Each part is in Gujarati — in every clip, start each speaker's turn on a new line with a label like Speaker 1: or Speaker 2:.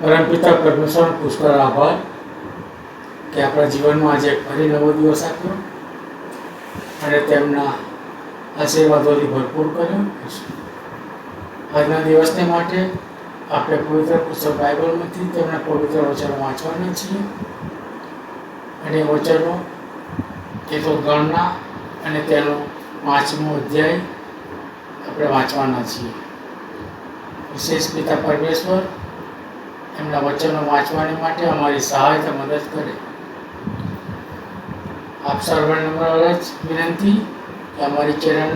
Speaker 1: પરમપિતા પરમેશ્વરનો પુષ્કળ આભાર કે આપણા જીવનમાં આજે ફરી નવો દિવસ આપ્યો અને તેમના આશીર્વાદોથી ભરપૂર કર્યો. આજના દિવસને માટે આપણે પવિત્ર પુસ્તક બાઇબલમાંથી તેમના પવિત્ર વચનો વાંચવાના છીએ અને વચનો એ તો ગણના અને તેનો 5મો અધ્યાય આપણે વાંચવાના છીએ. વિશેષ પિતા પરમેશ્વર એમના વચનો વાંચવાની માટે અમારી સહાયતા મદદ કરે. આપ સર્વને નમ્ર વિનંતી કે અમારી ચેનલ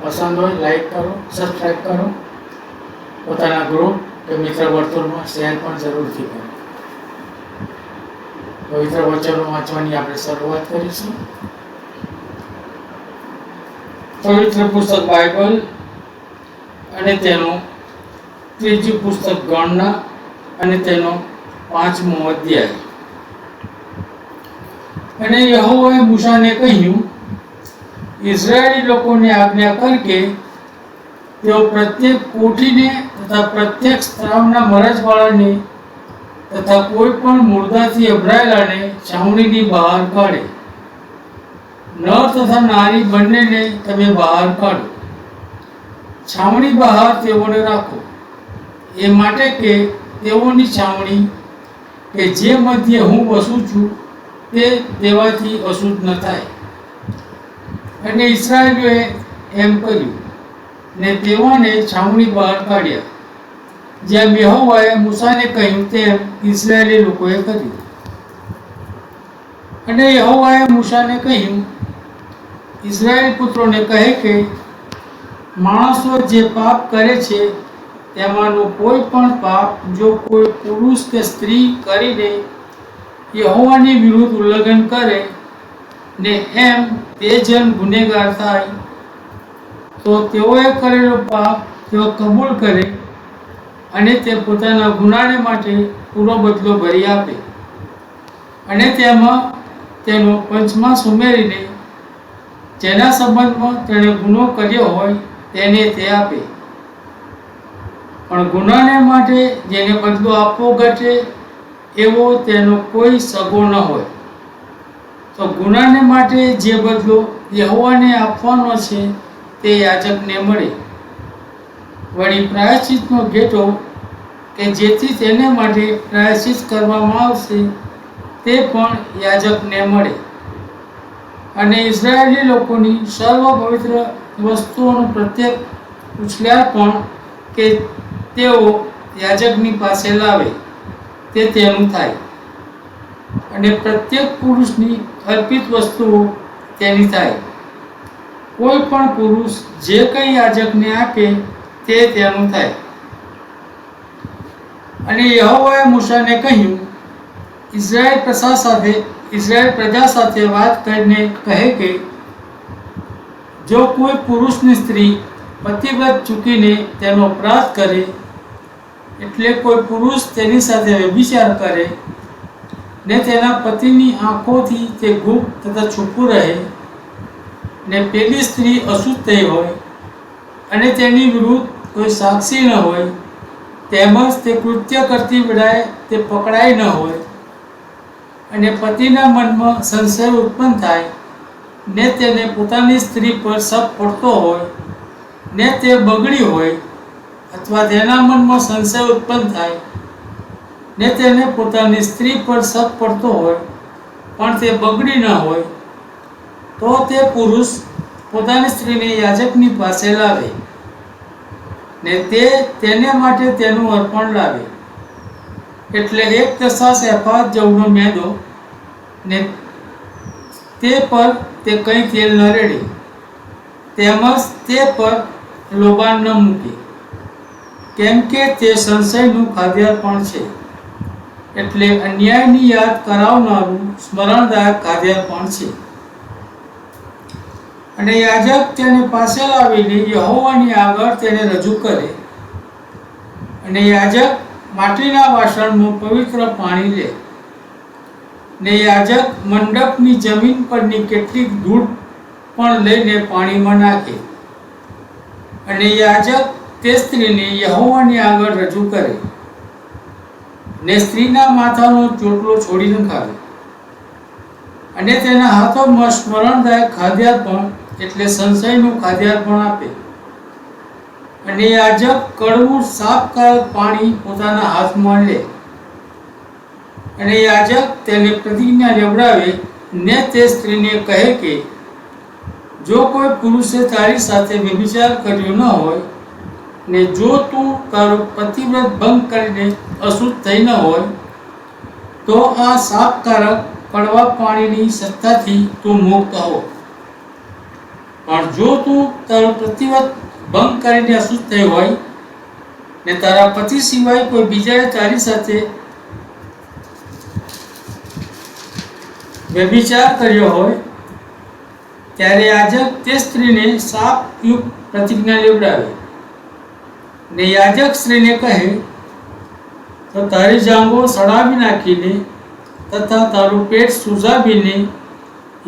Speaker 1: પસંદ હોય લાઈક કરો, સબસ્ક્રાઈબ કરો, પોતાના ગ્રુપ કે મિત્ર વર્તુળમાં શેર પણ જરૂરથી કરો. પવિત્ર વચનો વાંચવાની આપણે શરૂઆત કરીશું. પવિત્ર પુસ્તક બાઇબલ અને તેનું ત્રીજું પુસ્તક ગણના અને તેનો 5મો અધ્યાય. અને યહોવાએ મૂસાને કહ્યું, ઇઝરાયેલી લોકોને આજ્ઞા કર કે તેઓ પ્રત્યેક કોઠીને તથા પ્રત્યેક સ્ત્રાવના મરજવાળાને તથા કોઈ પણ મુર્દાથી અભરાયેલાને છાવણીની બહાર કાઢે. નર તથા નારી બંનેને તમે બહાર કાઢો. છાવણી બહાર તેઓને રાખો, એ માટે કે તેઓની છાવણી કે જે મધ્યે હું વસું છું તે દેવાથી અશુદ્ધ ન થાય. અને ઇસ્રાયેલીઓએ એમ કર્યું ને તેઓને છાવણી બહાર કાઢ્યા, જેમ યહોવાએ મૂસાને કહ્યું તેમ ઇસ્રાયેલી લોકોએ કર્યું. અને યહોવાએ મૂસાને કહ્યું, ઇસ્રાયેલ પુત્રોને કહે કે માણસો જે પાપ કરે છે તેમાંનું કોઈ પણ પાપ જો કોઈ પુરુષ કે સ્ત્રી કરીને યહોવાની વિરુદ્ધ ઉલ્લંઘન કરે ને એમ તે જન ગુનેગાર થાય તો તેઓએ કરેલો પાપ તેઓ કબૂલ કરે અને તે પોતાના ગુનાને માટે પૂરો બદલો ભરી આપે અને તેમાં તેનો પંચમાંશ ઉમેરીને જેના સંબંધમાં તેણે ગુનો કર્યો હોય તેને તે આપે. પણ ગુનાને માટે જેને બદલો આપવો ઘટે એવો તેનો કોઈ સગો ન હોય તો ગુનાને માટે જે બદલો યહોવાને આપવાનો છે તે યાજકને મળે. વળી પ્રાયશ્ચિતનો ઘેટો કે જેથી તેને માટે પ્રાયશ્ચિત કરવામાં આવશે તે પણ યાજકને મળે. અને ઇઝરાયેલી લોકોની સર્વ પવિત્ર વસ્તુઓનું પ્રત્યેક ઉછળ્યાપણ કે તેઓ યાજકની પાસે લાવે તે તેનું થાય. અને પ્રત્યેક પુરુષની અર્પિત વસ્તુઓ તેની થાય. કોઈ પણ પુરુષ જે કંઈ યાજકને આપે તે તેનું થાય. અને યહોવાએ મૂસાને કહ્યું, ઇઝરાયેલ પ્રજા સાથે વાત કરીને કહે કે જો કોઈ પુરુષની સ્ત્રી પતિવ્રત ચૂકીને તેનો અપરાધ કરે, એટલે કોઈ પુરુષ તેની સાથે વ્યભિચાર કરે ને તેના પતિની આંખોથી તે ગુપ્ત તથા છુપું રહે ને પેલી સ્ત્રી અશુદ્ધ થઈ હોય અને તેની વિરુદ્ધ કોઈ સાક્ષી ન હોય, તેમજ તે કૃત્ય કરતી વેળાએ તે પકડાઈ ન હોય અને પતિના મનમાં સંશય ઉત્પન્ન થાય ને તેને પોતાની સ્ત્રી પર શક પડતો હોય ને તે બગડી હોય, અથવા તેના મનમાં સંશય ઉત્પન્ન થાય ને તેને પોતાની સ્ત્રી પર શક પડતો હોય પણ તે બગડી ન હોય, તો તે પુરુષ પોતાની સ્ત્રીને યાજકની પાસે લાવે ને તેને માટે તેનું અર્પણ લાવે. એટલે 1 દશાંશ એફા જવનો મેદો ને તે પર તે કંઈ તેલ ન રેડે, તેમજ તે પર લોબાન ન મૂકે, કેમ કે તે સંશયનું ખાદ્યાર્પણ છે, એટલે અન્યાયની યાદ કરાવનારું સ્મરણદાયક ખાદ્યાર્પણ છે. અને યાજક તેને પાસે લાવીને યહોવાની આગળ તેને રજૂ કરે. અને યાજક માટીના વાસણમાં પવિત્ર પાણી લે ને યાજક મંડપની જમીન પરની કેટલીક ધૂળ પણ લઈને પાણીમાં નાખે અને યાજક તે સ્ત્રીને યહોવાની આગળ રજૂ કરે. ને સ્ત્રીના માથાનો ચોટલો છોડી નખાવે અને તેના હાથોમાં સ્મરણદાયક ખાદ્યાર્પણ એટલે સંશયનું ખાદ્યાર્પણ આપે. અને યાજક કડવું સાપકારક પાણી પોતાના હાથમાં લે અને યાજક તેને પ્રતિજ્ઞા લેવડાવે ને તે સ્ત્રીને કહે કે જો કોઈ પુરુષે તારી સાથે વ્યભિચાર કર્યો ન હોય ને જો તું તારો પતિવ્રત ભંગ કરીને અશુદ્ધ થઈ ન હોય તો આ શાપકારક કડવા પાણીની સત્તાથી તું મુક્ત હો. પણ જો તું તારો પતિવ્રત ભંગ કરીને અશુદ્ધ થઈ હોય ને તારા પતિ સિવાય કોઈ બીજાએ તારી સાથે વ્યભિચાર કર્યો હોય ત્યારે યાજક તે સ્ત્રીને શાપયુક્ત પ્રતિજ્ઞા લેવડાવે ને યાજક સ્ત્રીને કહે તો તારી જાંઘો સડાવી નાખીને તથા તારું પેટ સુઝાવીને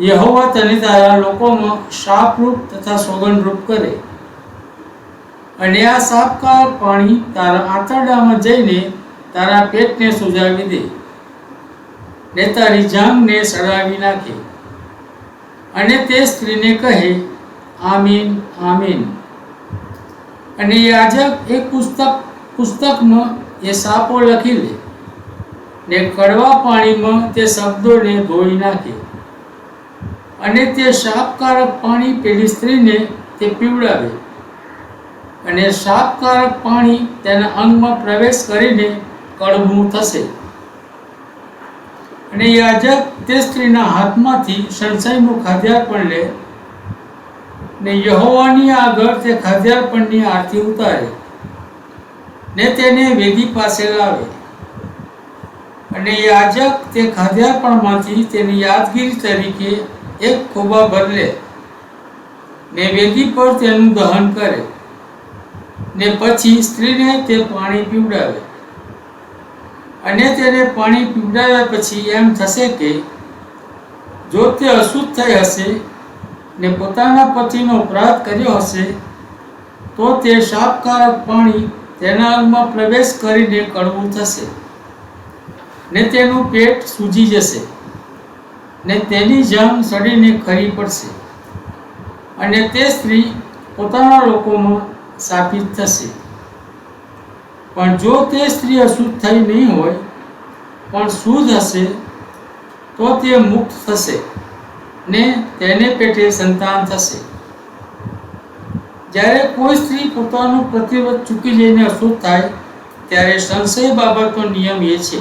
Speaker 1: યહોવા તને તારા લોકોમાં શાપરૂપ તથા સોગંદરૂપ કરે અને આ શાપકાર પાણી તારા આંતરડામાં જઈને તારા પેટને સુઝાવી દે ને તારી જાંઘને સડાવી નાખે. અને તે સ્ત્રીને કહે આમીન આમીન. અને યાજક એક પુસ્તકમાં એ શાપો લખી લે ને કડવા પાણીમાં તે શબ્દોને ધોઈ નાખે અને તે શાપકારક પાણી પેલી સ્ત્રીને તે પીવડાવે અને શાપકારક પાણી તેના અંગમાં પ્રવેશ કરીને કડવું થશે. અને યાજક તે સ્ત્રીના હાથમાંથી સંશયનું ખાદ્યાર્પણ લે ને યહોવાની આગળ તે ખાદ્યાર્પણની આરતી ઉતારે ને તેને વેદી પાસે લાવે અને યાજક તે ખાદ્યાર્પણમાંથી તેની યાદગીરી તરીકે એક ખોબા ભર લે ને વેદી પર તેનું દહન કરે ને પછી સ્ત્રીને તે પાણી પીવડાવે. અને તેને પાણી પીવડાવ્યા પછી એમ થશે કે જો તે અશુદ્ધ થઈ હશે ને પોતાના પતિનો અપરાધ કર્યો હશે તો તે શાપકારક પાણી તેના અંગમાં પ્રવેશ કરીને કડવું થશે ને તેનું પેટ સૂજી જશે ને તેની જાંઘ સડીને ખરી પડશે અને તે સ્ત્રી પોતાના લોકોમાં શાપિત થશે. પણ જો તે સ્ત્રી અશુદ્ધ થઈ નહીં હોય પણ શુદ્ધ હશે તો તે મુક્ત થશે ને તેને પેટે સંતાન થશે. જ્યારે કોઈ સ્ત્રી પોતાનું પ્રતિવ્રત ચૂકી જઈને અશુદ્ધ થાય ત્યારે સંશય બાબતનો નિયમ એ છે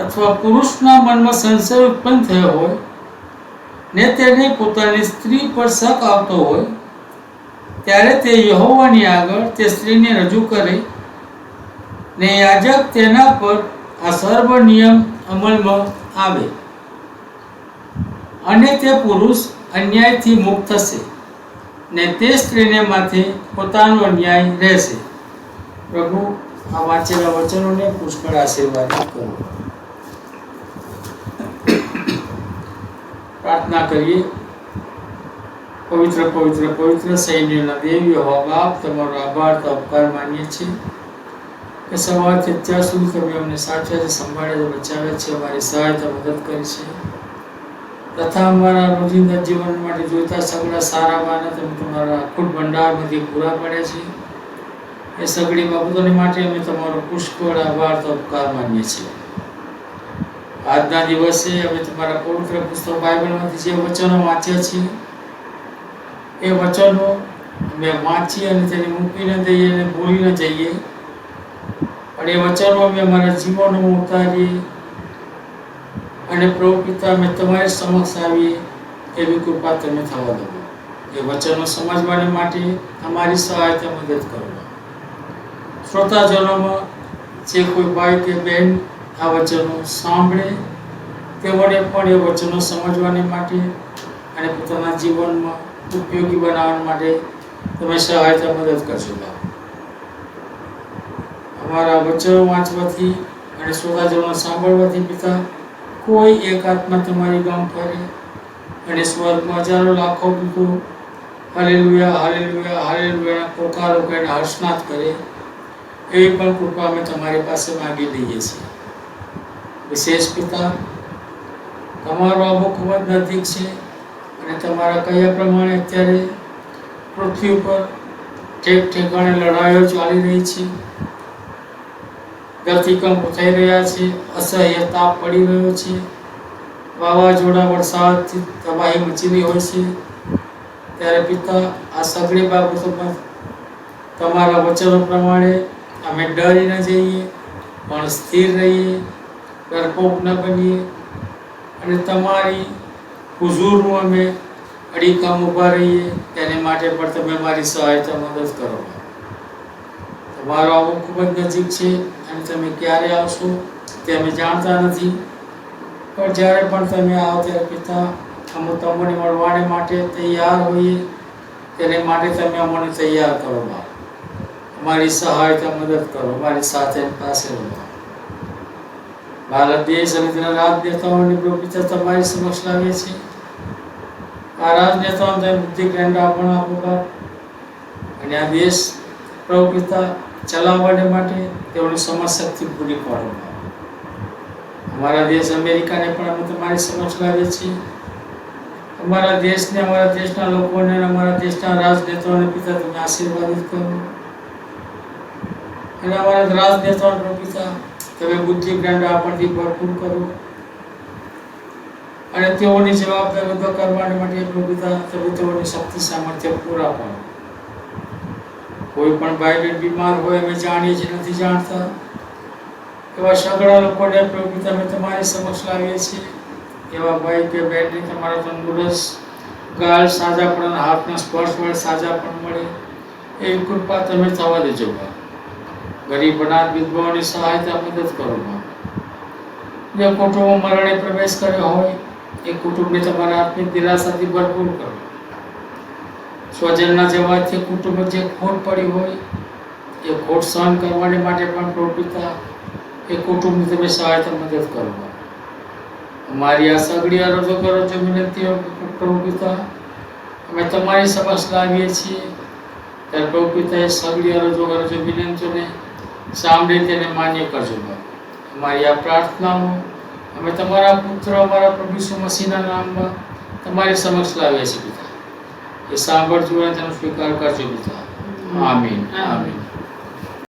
Speaker 1: અથવા પુરુષના મનમાં સંશય ઉત્પન્ન થયો હોય ને તેને પોતાની સ્ત્રી પર શક આવતો હોય ત્યારે તે યહોવાની આગળ તે સ્ત્રીને રજૂ કરે ને યાજક તેના પર આ સર્વ નિયમ અમલમાં આવે અને તે પુરુષ અન્યાયથી મુક્ત થશે ને તે સ્ત્રીને માથે પોતાનો અન્યાય રહેશે. પ્રભુ આ વાંચેલા વચનોને પુષ્કળ આશીર્વાદ કરો. પ્રાર્થના કરીએ. પવિત્ર પવિત્ર પવિત્ર સૈન્યના દેવ યહોવા બાપ, તમારો આભાર તો ઉપકાર માનીએ છીએ કે સવારથી અત્યાર સુધી તમે અમને સાચવ્યા છે, સંભાળ્યા છે, બચાવ્યા છે, અમારી સહાયતા મદદ કરી છે તથા અમારા રોજિંદા જીવન માટે જોઈતા સગળા સારા માને તમે તમારા અખૂટ ભંડારમાંથી પૂરા પાડ્યા છે. એ સગળી બાબતોને માટે અમે તમારો પુષ્કળ આભાર તો ઉપકાર માનીએ છીએ. આજના દિવસે અમે તમારા પવિત્ર પુસ્તક બાઇબલમાંથી જે વચનો વાંચ્યા છીએ એ વચનો અમે વાંચી અને તેને મૂકીને દઈએ અને ભૂલી ન જઈએ, પણ એ વચનો અમે અમારા જીવનમાં ઉતારીએ અને પ્રભુ પિતા અમે તમારી સમક્ષ આવીએ એવી કૃપા તમે થવા દો. એ વચનો સમજવાની માટે અમારી સહાયતા મદદ કરો. શ્રોતાજનોમાં જે કોઈ ભાઈ કે બહેન આ વચનો સાંભળે તેઓને પણ એ વચનો સમજવાની માટે અને પોતાના જીવનમાં ઉપયોગી બનાવવા માટે તમે સહાયતા મદદ કરશો. અમારા વચનો વાંચવાથી અને શ્રોતાજનો સાંભળવાથી પિતા કોઈ એક આત્મા તમારી ગામ ફરે અને સ્વર્ગમાં હજારો લાખો લોકો હાલેલુયા હાલેલુયા હાલેલુયા પોકારો કરીને હર્ષનાદ કરે એવી પણ કૃપા અમે તમારી પાસે માંગી લઈએ છીએ. વિશેષ પિતા, તમારો આબો ખૂબ જ નજીક છે અને તમારા કહ્યા પ્રમાણે અત્યારે પૃથ્વી ઉપર ઠેક ઠેકાણે લડાઈઓ ચાલી રહી છે, ધરતીકંપ થઈ રહ્યા છે, અસહ્ય તાપ પડી રહ્યો છે, વાવાઝોડા વરસાદથી તબાહી મચેલી હોય છે. ત્યારે પિતા, આ સગળી બાબતોમાં તમારા વચનો પ્રમાણે અમે ડરી ન જઈએ, પણ સ્થિર રહીએ, ડરપોક ન બનીએ અને તમારી હુઝુરમાં અમે અડીખમ ઊભા રહીએ. તેને માટે પણ તમે મારી સહાયતા મદદ કરો. તમારો આવવું ખૂબ જ નજીક છે અને તમે ક્યારે આવશો તે અમે જાણતા નથી, પણ જ્યારે પણ તમે આવો ત્યારે પિતા, અમે તમને મળવાને માટે તૈયાર હોઈએ. તેને માટે તમે અમને તૈયાર કરો. અમારી સહાયતા મદદ કરો, અમારી સાથે પાસે રહો. ભારત દેશ અને તેના રાજનેતાઓને પ્રભુ પિતા તમારી સમક્ષ લાવીએ છીએ. આ રાજનેતાઓને તમે બુદ્ધિ જ્ઞાન પણ આપો બાપ, અને આ દેશ પ્રભુ પિતા ચલાવવાને માટે તેઓની સમજશક્તિ પૂરી પાડો. અમારા દેશ અમેરિકાને પણ અમે તમારી સમક્ષ લાવીએ છીએ. અમારા દેશને, અમારા દેશના લોકોને, અમારા દેશના રાજનેતાઓને પિતા તમે આશીર્વાદિત કરો. અને અમારા રાજનેતાઓને પિતા તમે બુદ્ધિ જ્ઞાન આપણથી ભરપૂર કરો અને તેઓની જવાબદારી અદા કરવા માટે પિતા તમે તેઓની શક્તિ સામર્થ્ય પૂરા પાડો. કોઈ પણ ભાઈ બહેન બીમાર હોય, અમે જાણીએ છીએ નથી જાણતા, એવા સગળા લોકોને પિતા અમે તમારી સમક્ષ લાવીએ છીએ. એવા ભાઈ કે બહેનને તમારા તંદુરસ્ત ગાલ સાજા પણ, હાથના સ્પર્શ વડે સાજા પણ મળે એવી કૃપા તમે થવા દેજો. ગરીબ અનાથ વિધવાઓની સહાયતા મદદ કરો. જે કુટુંબો મરણે પ્રવેશ કર્યો હોય એ કુટુંબને તમારા આત્મિક દિલાસાથી ભરપૂર કરો. સ્વજનના જવાથી કુટુંબ જે ખોટ પડી હોય એ ખોટ સહન કરવાને માટે પણ પ્રભુતા એ કુટુંબની તમે સહાયતા મદદ કરો. અમારી આ સગડી અરજો કરો છો વિનંતીઓ પ્રભુતા અમે તમારી સમક્ષ લાવીએ છીએ. ત્યારે પ્રભુતા એ સગડી અરજો કરો છો વિનંતીઓને સાંભળી તેને માન્ય કરજો. અમારી આ પ્રાર્થનાઓ અમે તમારા પુત્ર અમારા પ્રભુ ઈસુ મસીહના નામમાં તમારી સમક્ષ લાવીએ છીએ પિતા. એ સાંભળજો અને તેનો સ્વીકાર કરજો પિતા. આમીન. આમીન.